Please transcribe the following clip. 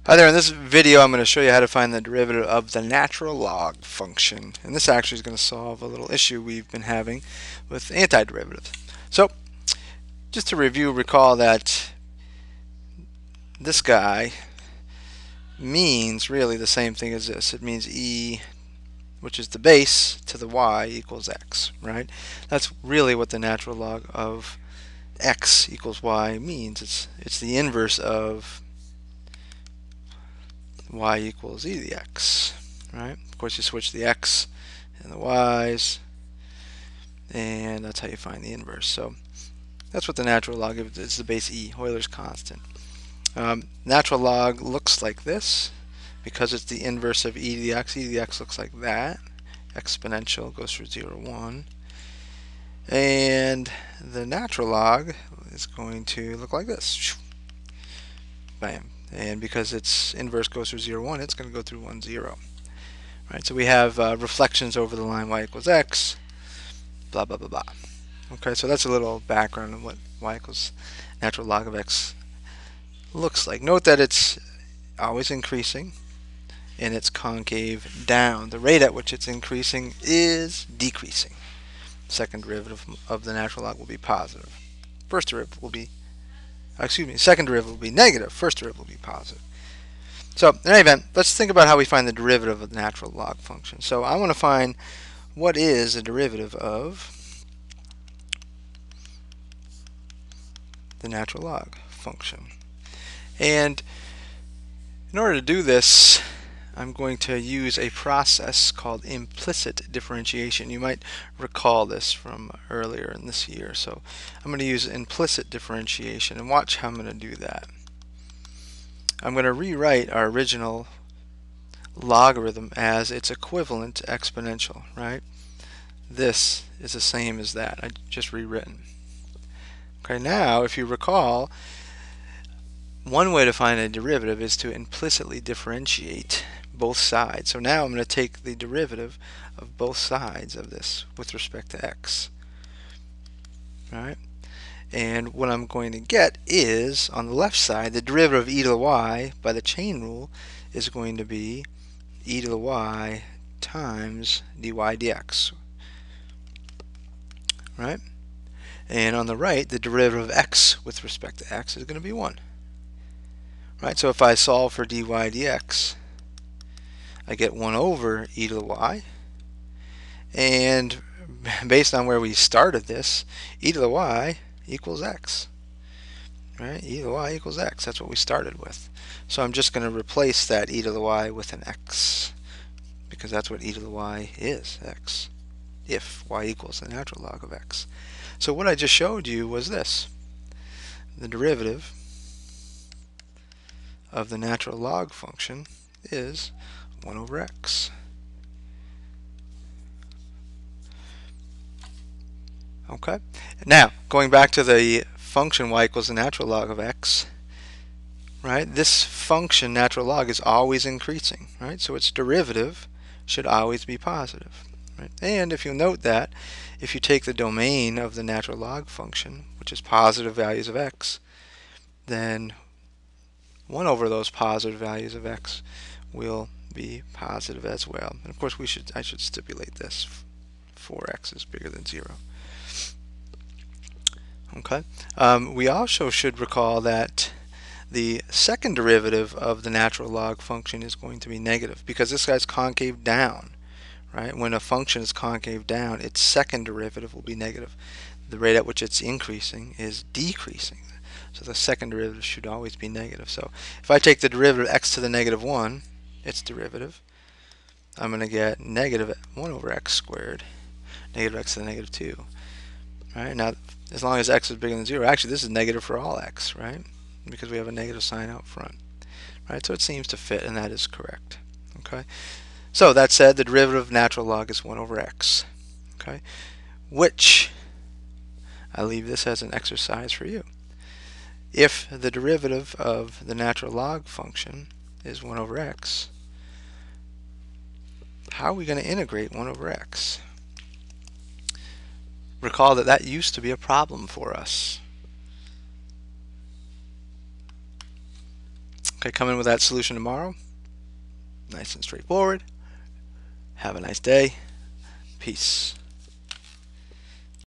Hi there, in this video I'm going to show you how to find the derivative of the natural log function. And this actually is going to solve a little issue we've been having with antiderivatives. So, just to review, recall that this guy means really the same thing as this. It means e, which is the base, to the y equals x, right? That's really what the natural log of x equals y means. It's the inverse of y equals e to the x, right? Of course, you switch the x and the y's, and that's how you find the inverse. So that's what the natural log is. It's the base e, Euler's constant. Natural log looks like this because it's the inverse of e to the x. E to the x looks like that. Exponential goes through 0, 1. And the natural log is going to look like this. Bam. And because its inverse goes through 0, 1, it's going to go through 1, 0. Right, so we have reflections over the line y equals x, blah, blah, blah, blah. Okay, so that's a little background on what y equals natural log of x looks like. Note that it's always increasing and it's concave down. The rate at which it's increasing is decreasing. Second derivative of the natural log will be positive. First derivative will be, second derivative will be negative. First derivative will be positive. So in any event, let's think about how we find the derivative of the natural log function. So I want to find what is the derivative of the natural log function. And in order to do this, I'm going to use a process called implicit differentiation. You might recall this from earlier in this year. So I'm going to use implicit differentiation, and watch how I'm going to do that. I'm going to rewrite our original logarithm as its equivalent exponential, right? This is the same as that. I just rewritten. Okay, now if you recall, one way to find a derivative is to implicitly differentiate both sides. So now I'm going to take the derivative of both sides of this with respect to x. Alright? And what I'm going to get is, on the left side, the derivative of e to the y by the chain rule is going to be e to the y times dy dx. Right? And on the right, the derivative of x with respect to x is going to be 1. Right? So if I solve for dy dx, I get 1 over e to the y. And based on where we started this, e to the y equals x. Right? E to the y equals x. That's what we started with. So I'm just going to replace that e to the y with an x, because that's what e to the y is, x, if y equals the natural log of x. So what I just showed you was this. The derivative of the natural log function is 1 over x. Okay. Now, going back to the function y equals the natural log of x, right? This function, natural log, is always increasing, right? So its derivative should always be positive, right? And if you'll note that, if you take the domain of the natural log function, which is positive values of x, then 1 over those positive values of x will be positive as well. And of course, I should stipulate this: 4x is bigger than 0. Okay. We also should recall that the second derivative of the natural log function is going to be negative, because this guy's concave down. Right? When a function is concave down, its second derivative will be negative. The rate at which it's increasing is decreasing. So the second derivative should always be negative. So if I take the derivative of x to the negative 1, its derivative, I'm going to get negative 1 over x squared, negative x to the negative 2. Right? Now, as long as x is bigger than 0, actually this is negative for all x, right? Because we have a negative sign out front. Right? So it seems to fit, and that is correct. Okay? So that said, the derivative of natural log is 1 over x. Okay? Which, I leave this as an exercise for you. If the derivative of the natural log function is 1 over x, how are we going to integrate 1 over x? Recall that that used to be a problem for us. Okay, come in with that solution tomorrow. Nice and straightforward. Have a nice day. Peace.